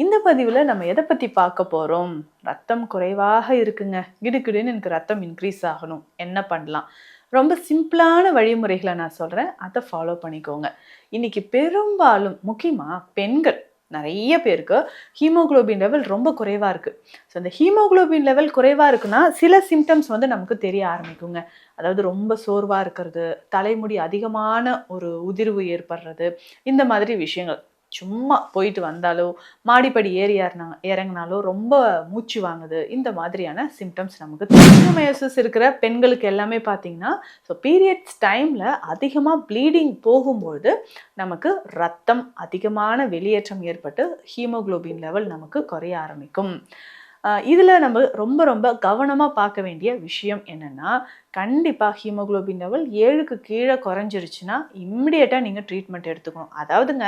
இந்த பதிவில் நம்ம எதை பற்றி பார்க்க போகிறோம்? ரத்தம் குறைவாக இருக்குங்க, கிடுகிடுன்னு எனக்கு ரத்தம் இன்க்ரீஸ் ஆகணும், என்ன பண்ணலாம்? ரொம்ப சிம்பிளான வழிமுறைகளை நான் சொல்கிறேன், அதை ஃபாலோ பண்ணிக்கோங்க. இன்னைக்கு பெரும்பாலும் முக்கியமாக பெண்கள் நிறைய பேருக்கு ஹீமோகுளோபின் லெவல் ரொம்ப குறைவாக இருக்குது. ஸோ இந்த ஹீமோகுளோபின் லெவல் குறைவாக இருக்குன்னா சில சிம்டம்ஸ் நமக்கு தெரிய ஆரம்பிக்குங்க. அதாவது ரொம்ப சோர்வாக இருக்கிறது, தலைமுடி அதிகமான ஒரு உதிர்வு ஏற்படுறது, இந்த மாதிரி விஷயங்கள். சும்மா போயிட்டு வந்தாலோ, மாடிப்படி இறங்கினாலோ ரொம்ப மூச்சு வாங்குது, இந்த மாதிரியான சிம்டம்ஸ் நமக்கு எண்டோமெட்ரியோசிஸ் இருக்கிற பெண்களுக்கு எல்லாமே பார்த்தீங்கன்னா, ஸோ பீரியட்ஸ் டைமில் அதிகமாக ப்ளீடிங் போகும்போது நமக்கு ரத்தம் அதிகமான வெளியேற்றம் ஏற்பட்டு ஹீமோகுளோபின் லெவல் நமக்கு குறைய ஆரம்பிக்கும். இதில் நம்ம ரொம்ப ரொம்ப கவனமாக பார்க்க வேண்டிய விஷயம் என்னென்னா, கண்டிப்பாக ஹீமோகுளோபின் லெவல் 7க்கு கீழே குறைஞ்சிருச்சுன்னா இம்மிடியேட்டாக நீங்கள் ட்ரீட்மெண்ட் எடுத்துக்கணும். அதாவதுங்க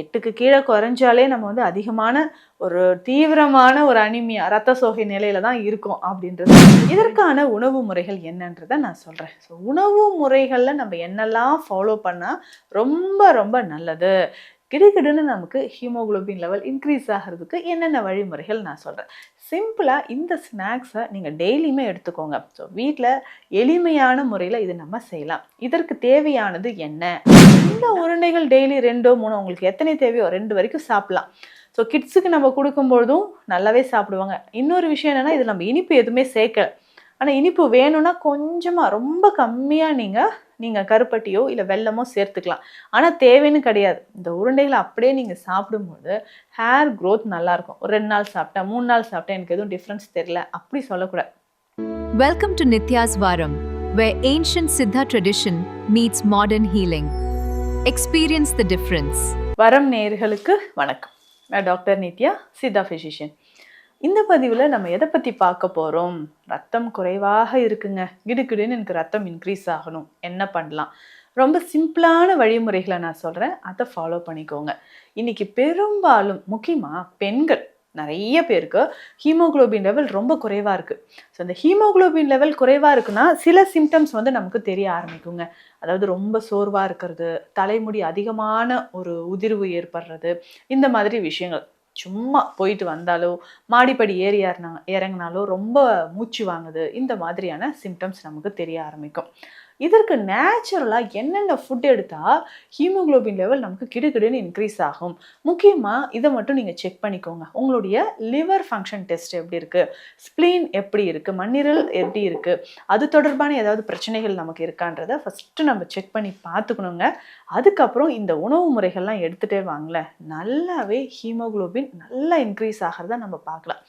8க்கு கீழே குறைஞ்சாலே நம்ம அதிகமான ஒரு தீவிரமான ஒரு அனிமியா, ரத்த சோகை நிலையில தான் இருக்கும் அப்படின்றது. இதற்கான உணவு முறைகள் என்னன்றதை நான் சொல்கிறேன். ஸோ உணவு முறைகளில் நம்ம என்னெல்லாம் ஃபாலோ பண்ணால் ரொம்ப ரொம்ப நல்லது, கிடுகிடுன்னு நமக்கு ஹீமோகுளோபின் லெவல் இன்க்ரீஸ் ஆகிறதுக்கு என்னென்ன வழிமுறைகள் நான் சொல்கிறேன். சிம்பிளாக இந்த ஸ்நாக்ஸை நீங்கள் டெய்லியுமே எடுத்துக்கோங்க. ஸோ வீட்டில் எளிமையான முறையில் இது நம்ம செய்யலாம். இதற்கு தேவையானது என்ன? இந்த உருண்டைகள் டெய்லி 2 3 உங்களுக்கு எத்தனை தேவையோ 2 வரைக்கும் சாப்பிட்லாம். ஸோ கிட்ஸுக்கு நம்ம கொடுக்கும்பொழுதும் நல்லாவே சாப்பிடுவாங்க. இன்னொரு விஷயம் என்னென்னா, இது நம்ம இனிப்பு எதுவுமே சேர்க்கல. ஆனால் இனிப்பு வேணும்னா கொஞ்சமாக ரொம்ப கம்மியாக நீங்கள் கருப்பட்டியோ இல்லை வெல்லமோ சேர்த்துக்கலாம். ஆனால் தேவைன்னு கிடையாது. இந்த உருண்டைகளை அப்படியே நீங்கள் சாப்பிடும்போது ஹேர் க்ரோத் நல்லாயிருக்கும். ஒரு 2 நாள் சாப்பிட்டேன், 3 நாள் சாப்பிட்டேன், எனக்கு எதுவும் டிஃப்ரென்ஸ் தெரியல அப்படி சொல்லக்கூடாது. Welcome to Nitya's Varam, where ancient Siddha tradition meets modern healing. Experience the difference. வரம் நேயர்களுக்கு வணக்கம். நான் டாக்டர் நித்யா, சித்தா ஃபிசிஷியன். இந்த பதிவில் நம்ம எதை பற்றி பார்க்க போகிறோம்? ரத்தம் குறைவாக இருக்குங்க, கிடுகிடுன்னு எனக்கு ரத்தம் இன்க்ரீஸ் ஆகணும், என்ன பண்ணலாம்? ரொம்ப சிம்பிளான வழிமுறைகளை நான் சொல்கிறேன், அதை ஃபாலோ பண்ணிக்கோங்க. இன்றைக்கி பெரும்பாலும் முக்கியமாக பெண்கள் நிறைய பேருக்கு ஹீமோகுளோபின் லெவல் ரொம்ப குறைவாக இருக்குது. ஸோ இந்த ஹீமோகுளோபின் லெவல் குறைவாக இருக்குன்னா சில சிம்டம்ஸ் நமக்கு தெரிய ஆரம்பிக்குங்க. அதாவது ரொம்ப சோர்வாக இருக்கிறது, தலைமுடி அதிகமான ஒரு உதிர்வு ஏற்படுறது, இந்த மாதிரி விஷயங்கள். சும்மா போயிட்டு வந்தாலோ, மாடிப்படி இறங்கினாலோ ரொம்ப மூச்சு வாங்குது, இந்த மாதிரியான சிம்டம்ஸ் நமக்கு தெரிய ஆரம்பிக்கும். இதற்கு நேச்சுரலாக என்னென்ன ஃபுட் எடுத்தால் ஹீமோகுளோபின் லெவல் நமக்கு கிடுகிடுன்னு இன்க்ரீஸ் ஆகும்? முக்கியமாக இதை மட்டும் நீங்கள் செக் பண்ணிக்கோங்க. உங்களுடைய லிவர் ஃபங்க்ஷன் டெஸ்ட் எப்படி இருக்குது, ஸ்ப்ளீன் எப்படி இருக்குது, மண்ணீரல் எப்படி இருக்குது, அது தொடர்பான ஏதாவது பிரச்சனைகள் நமக்கு இருக்கான்றதை ஃபஸ்ட்டு நம்ம செக் பண்ணி பார்த்துக்கணுங்க. அதுக்கப்புறம் இந்த உணவு முறைகள்லாம் எடுத்துகிட்டே வாங்களேன், நல்லாவே ஹீமோகுளோபின் நல்லா இன்க்ரீஸ் ஆகிறத நம்ம பார்க்கலாம்.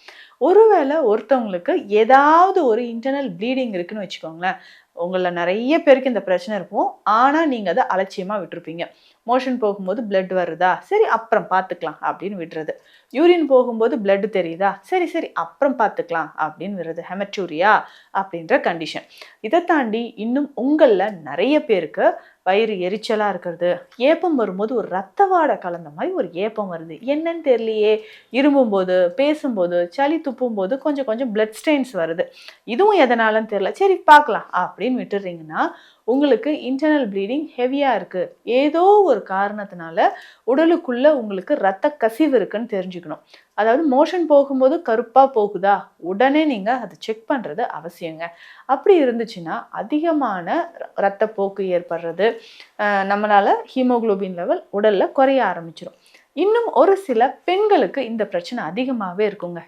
ஒருவேளை ஒருத்தவங்களுக்கு ஏதாவது ஒரு இன்டர்னல் ப்ளீடிங் இருக்குன்னு வச்சுக்கோங்களேன். உங்களில் நிறைய பேருக்கு இந்த பிரச்சனை இருக்கும், ஆனால் நீங்கள் அதை அலட்சியமாக விட்டுருப்பீங்க. மோஷன் போகும்போது பிளட் வருதா, சரி அப்புறம் பார்த்துக்கலாம் அப்படின்னு விடுறது. யூரின் போகும்போது பிளட் தெரியுதா, சரி சரி அப்புறம் பார்த்துக்கலாம் அப்படின்னு விடுறது. ஹெமட்டூரியா அப்படின்ற கண்டிஷன். இதை தாண்டி இன்னும் உங்களில் நிறைய பேருக்கு வயிறு எரிச்சலாக இருக்கிறது, ஏப்பம் வரும்போது ஒரு ரத்த வாடை கலந்த மாதிரி ஒரு ஏப்பம் வருது, என்னன்னு தெரியலையே, இருமும்போது, பேசும்போது, சளி துப்பும்போது கொஞ்சம் கொஞ்சம் பிளட் ஸ்டெயின்ஸ் வருது, இதுவும் எதனாலன்னு தெரியல, சரி பார்க்கலாம் அப்படின்னு விட்டுறீங்கன்னா உங்களுக்கு இன்டர்னல் ப்ளீடிங் ஹெவியாக இருக்குது, ஏதோ ஒரு காரணத்தினால உடலுக்குள்ளே உங்களுக்கு ரத்த கசிவு இருக்குன்னு தெரிஞ்சுக்கணும். அதாவது மோஷன் போகும்போது கருப்பாக போகுதா, உடனே நீங்கள் அதை செக் பண்ணுறது அவசியங்க. அப்படி இருந்துச்சுன்னா அதிகமான இரத்தப்போக்கு ஏற்படுறது, நம்மளால் ஹீமோகுளோபின் லெவல் உடலில் குறைய ஆரம்பிச்சிடும். இன்னும் ஒரு சில பெண்களுக்கு இந்த பிரச்சனை அதிகமாகவே இருக்குங்க.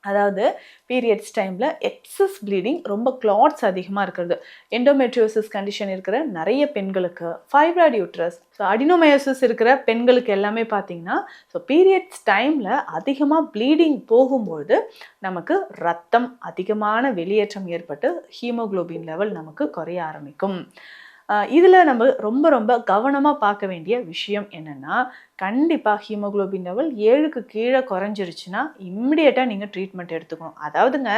அதாவது பீரியட்ஸ் டைமில் எக்ஸஸ் ப்ளீடிங், ரொம்ப கிளாட்ஸ் அதிகமாக இருக்கிறது. எண்டோமெட்ரியோசிஸ் கண்டிஷன் இருக்கிற நிறைய பெண்களுக்கு, ஃபைப்ராய்டு யூட்ரஸ், ஸோ அடினோமயோசிஸ் இருக்கிற பெண்களுக்கு எல்லாமே பார்த்தீங்கன்னா, ஸோ பீரியட்ஸ் டைமில் அதிகமாக ப்ளீடிங் போகும்போது நமக்கு ரத்தம் அதிகமான வெளியேற்றம் ஏற்பட்டு ஹீமோகுளோபின் லெவல் நமக்கு குறைய ஆரம்பிக்கும். இதில் நம்ம ரொம்ப ரொம்ப கவனமாக பார்க்க வேண்டிய விஷயம் என்னென்னா, கண்டிப்பாக ஹீமோகுளோபின் லெவல் 7க்கு கீழே குறைஞ்சிருச்சுன்னா இம்மிடியேட்டாக நீங்கள் ட்ரீட்மெண்ட் எடுத்துக்கணும். அதாவதுங்க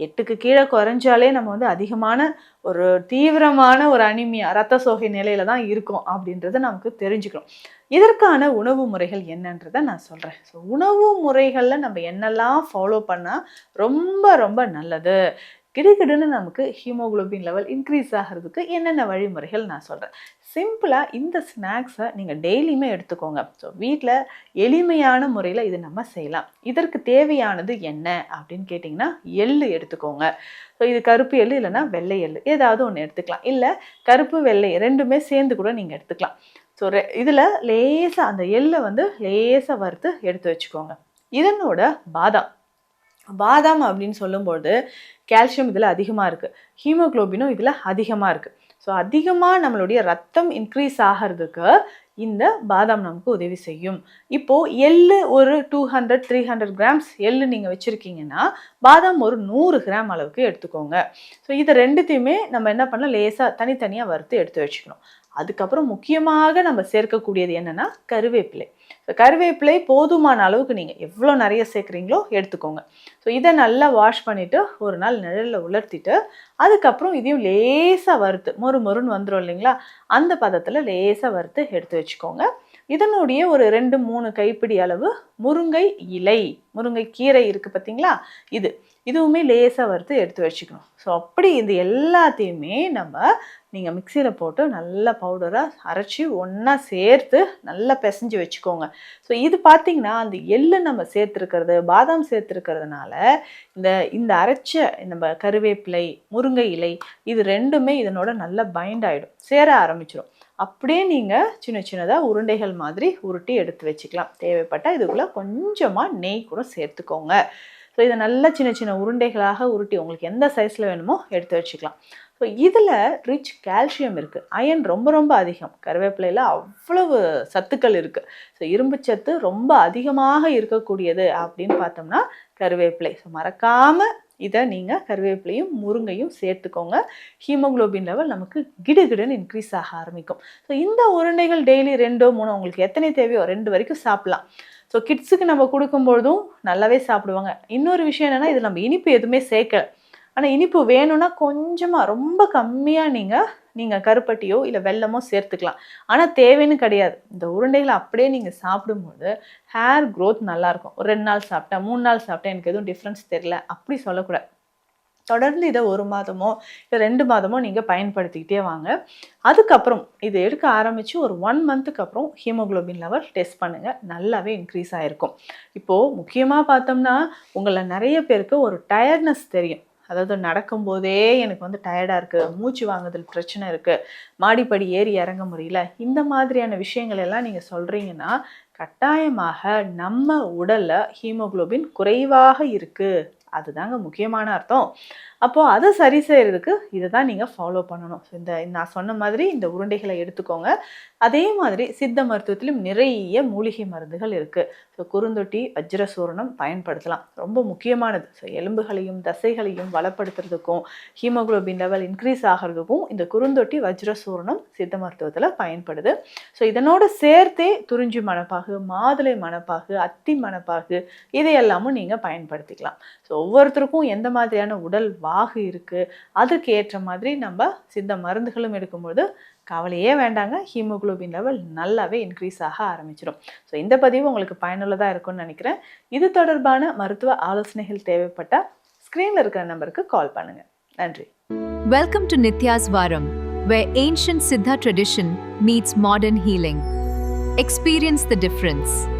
8க்கு கீழே குறைஞ்சாலே நம்ம அதிகமான ஒரு தீவிரமான ஒரு அனிமியா, ரத்த சோகை நிலையில தான் இருக்கும் அப்படின்றத நமக்கு தெரிஞ்சுக்கணும். இதற்கான உணவு முறைகள் என்னன்றதை நான் சொல்கிறேன். ஸோ உணவு முறைகளில் நம்ம என்னெல்லாம் ஃபாலோ பண்ணால் ரொம்ப ரொம்ப நல்லது, கிடுகிடுன்னு நமக்கு ஹீமோகுளோபின் லெவல் இன்க்ரீஸ் ஆகிறதுக்கு என்னென்ன வழிமுறைகள் நான் சொல்கிறேன். சிம்பிளாக இந்த ஸ்நாக்ஸை நீங்கள் டெய்லியுமே எடுத்துக்கோங்க. ஸோ வீட்டில் எளிமையான முறையில் இது நம்ம செய்யலாம். இதற்கு தேவையானது என்ன அப்படின்னு கேட்டிங்கன்னா, எள்ளு எடுத்துக்கோங்க. ஸோ இது கருப்பு எள்ளு இல்லைன்னா வெள்ளை எள்ளு ஏதாவது ஒன்று எடுத்துக்கலாம். இல்லை கருப்பு வெள்ளை ரெண்டுமே சேர்ந்து கூட நீங்கள் எடுத்துக்கலாம். ஸோ இதில் லேசாக அந்த எள்ளை லேசாக வறுத்து எடுத்து வச்சுக்கோங்க. இதனோட பாதாம் அப்படின்னு சொல்லும்போது கால்சியம் இதில் அதிகமாக இருக்குது, ஹீமோகுளோபினும் இதில் அதிகமாக இருக்குது. ஸோ அதிகமாக நம்மளுடைய ரத்தம் இன்க்ரீஸ் ஆகிறதுக்கு இந்த பாதாம் நமக்கு உதவி செய்யும். இப்போது எள்ளு ஒரு 200-300 கிராம்ஸ் எள்ளு நீங்கள் வச்சுருக்கீங்கன்னா பாதாம் ஒரு 100 கிராம் அளவுக்கு எடுத்துக்கோங்க. ஸோ இதை ரெண்டுத்தையுமே நம்ம என்ன பண்ணலாம், லேசாக தனித்தனியாக வறுத்து எடுத்து வச்சுக்கணும். அதுக்கப்புறம் முக்கியமாக நம்ம சேர்க்கக்கூடியது என்னென்னா கருவேப்பிலை. ஸோ கருவேப்பிலை போதுமான அளவுக்கு நீங்கள் எவ்வளோ நிறைய சேர்க்குறீங்களோ எடுத்துக்கோங்க. ஸோ இதை நல்லா வாஷ் பண்ணிவிட்டு ஒரு நாள் நிழலில் உலர்த்திட்டு அதுக்கப்புறம் இதையும் லேசாக வறுத்து மொறுன்னு வந்துடும் இல்லைங்களா, அந்த பதத்தில் லேசாக வறுத்து எடுத்து வச்சுக்கோங்க. இதனுடைய ஒரு 2-3 கைப்பிடி அளவு முருங்கை கீரை இருக்குது பார்த்தீங்களா, இதுவுமே லேசாக வறுத்து எடுத்து வச்சுக்கணும். ஸோ அப்படி இது எல்லாத்தையுமே நீங்கள் மிக்சியில் போட்டு நல்லா பவுடராக அரைச்சி ஒன்றா சேர்த்து நல்லா பிசைஞ்சு வச்சுக்கோங்க. ஸோ இது பார்த்திங்கன்னா அந்த எள்ளு நம்ம சேர்த்துருக்கிறது, பாதாம் சேர்த்துருக்கிறதுனால இந்த அரைச்ச நம்ம கருவேப்பிலை, முருங்கை இலை இது ரெண்டுமே இதனோட நல்லா பைண்ட் ஆகிடும், சேர ஆரம்பிச்சிடும். அப்படியே நீங்கள் சின்னதாக உருண்டைகள் மாதிரி உருட்டி எடுத்து வச்சுக்கலாம். தேவைப்பட்டால் இதுக்குள்ளே கொஞ்சமாக நெய் கூட சேர்த்துக்கோங்க. ஸோ இதை நல்லா சின்ன உருண்டைகளாக உருட்டி உங்களுக்கு எந்த சைஸில் வேணுமோ எடுத்து வச்சுக்கலாம். ஸோ இதில் ரிச் கால்சியம் இருக்குது, அயன் ரொம்ப அதிகம். கருவேப்பிலையில் அவ்வளவு சத்துக்கள் இருக்குது. ஸோ இரும்பு சத்து ரொம்ப அதிகமாக இருக்கக்கூடியது அப்படின்னு பார்த்தோம்னா கருவேப்பிலை. ஸோ மறக்காமல் இதை நீங்கள் கருவேப்பிலையும் முருங்கையும் சேர்த்துக்கோங்க. ஹீமோகுளோபின் லெவல் நமக்கு கிடுகிடுன்னு இன்க்ரீஸ் ஆக ஆரம்பிக்கும். ஸோ இந்த உருண்டைகள் டெய்லி 2-3 உங்களுக்கு எத்தனை தேவையோ 2 வரைக்கும் சாப்பிட்லாம். ஸோ கிட்ஸுக்கு நம்ம கொடுக்கும்பொழுதும் நல்லாவே சாப்பிடுவாங்க. இன்னொரு விஷயம் என்னென்னா, இது நம்ம இனிப்பு எதுவுமே சேர்க்கலை. ஆனால் இனிப்பு வேணும்னா கொஞ்சமாக ரொம்ப கம்மியாக நீங்கள் கருப்பட்டியோ இல்லை வெல்லமோ சேர்த்துக்கலாம். ஆனால் தேவைன்னு கிடையாது. இந்த உருண்டைகளை அப்படியே நீங்கள் சாப்பிடும்போது ஹேர் க்ரோத் நல்லாயிருக்கும். ஒரு 2 நாள் சாப்பிட்டேன், 3 நாள் சாப்பிட்டேன், எனக்கு எதுவும் டிஃப்ரென்ஸ் தெரியல அப்படி சொல்லக்கூடாது. தொடர்ந்து இதை 1 மாதமோ இல்லை 2 மாதமோ நீங்கள் பயன்படுத்திக்கிட்டே வாங்க. அதுக்கப்புறம் இதை எடுக்க ஆரம்பித்து ஒரு 1 மந்த்துக்கு அப்புறம் ஹீமோகுளோபின் லெவல் டெஸ்ட் பண்ணுங்கள், நல்லாவே இன்க்ரீஸ் ஆகிருக்கும். இப்போது முக்கியமாக பார்த்தோம்னா உங்களை நிறைய பேருக்கு ஒரு டயர்ட்னஸ் தெரியும். அதாவது நடக்கும்போதே எனக்கு டயர்டாக இருக்குது, மூச்சு வாங்குதல் பிரச்சனை இருக்குது, மாடிப்படி ஏறி இறங்க முடியல, இந்த மாதிரியான விஷயங்கள் எல்லாம் நீங்கள் சொல்கிறீங்கன்னா கட்டாயமாக நம்ம உடலில் ஹீமோகுளோபின் குறைவாக இருக்குது, அதுதாங்க முக்கியமான அர்த்தம். அப்போது அதை சரி செய்கிறதுக்கு இதை தான் நீங்கள் ஃபாலோ பண்ணணும். ஸோ நான் சொன்ன மாதிரி இந்த உருண்டைகளை எடுத்துக்கோங்க. அதே மாதிரி சித்த மருத்துவத்திலும் நிறைய மூலிகை மருந்துகள் இருக்குது. ஸோ குறுந்தொட்டி, வஜ்ரசூரணம் பயன்படுத்தலாம், ரொம்ப முக்கியமானது. ஸோ எலும்புகளையும் தசைகளையும் வளப்படுத்துறதுக்கும் ஹீமோகுளோபின் லெவல் இன்க்ரீஸ் ஆகிறதுக்கும் இந்த குறுந்தொட்டி, வஜ்ரசூரணம் சித்த மருத்துவத்தில் பயன்படுது. ஸோ இதனோடு சேர்த்தே துறிஞ்சி மணப்பாகு, மாதுளை மணப்பாகு, அத்தி மணப்பாகு இதையெல்லாமும் நீங்கள் பயன்படுத்திக்கலாம். ஸோ ஒவ்வொருத்தருக்கும் எந்த மாதிரியான உடல் வாகு இருக்குது அதுக்கு ஏற்ற மாதிரி நம்ம சித்த மருந்துகளும் எடுக்கும்போது கவலையே வேண்டாங்க, ஹீமோகுளோபின் லெவல் நல்லாவே இன்க்ரீஸ் ஆக ஆரம்பிச்சிடும். ஸோ இந்த பதிவு உங்களுக்கு பயனுள்ளதாக இருக்கும்னு நினைக்கிறேன். இது தொடர்பான மருத்துவ ஆலோசனைகள் தேவைப்பட்டால் ஸ்க்ரீனில் இருக்கிற நம்பருக்கு கால் பண்ணுங்கள். நன்றி. Welcome to Nitya's Varam, where ancient Siddha tradition meets modern healing. Experience the difference.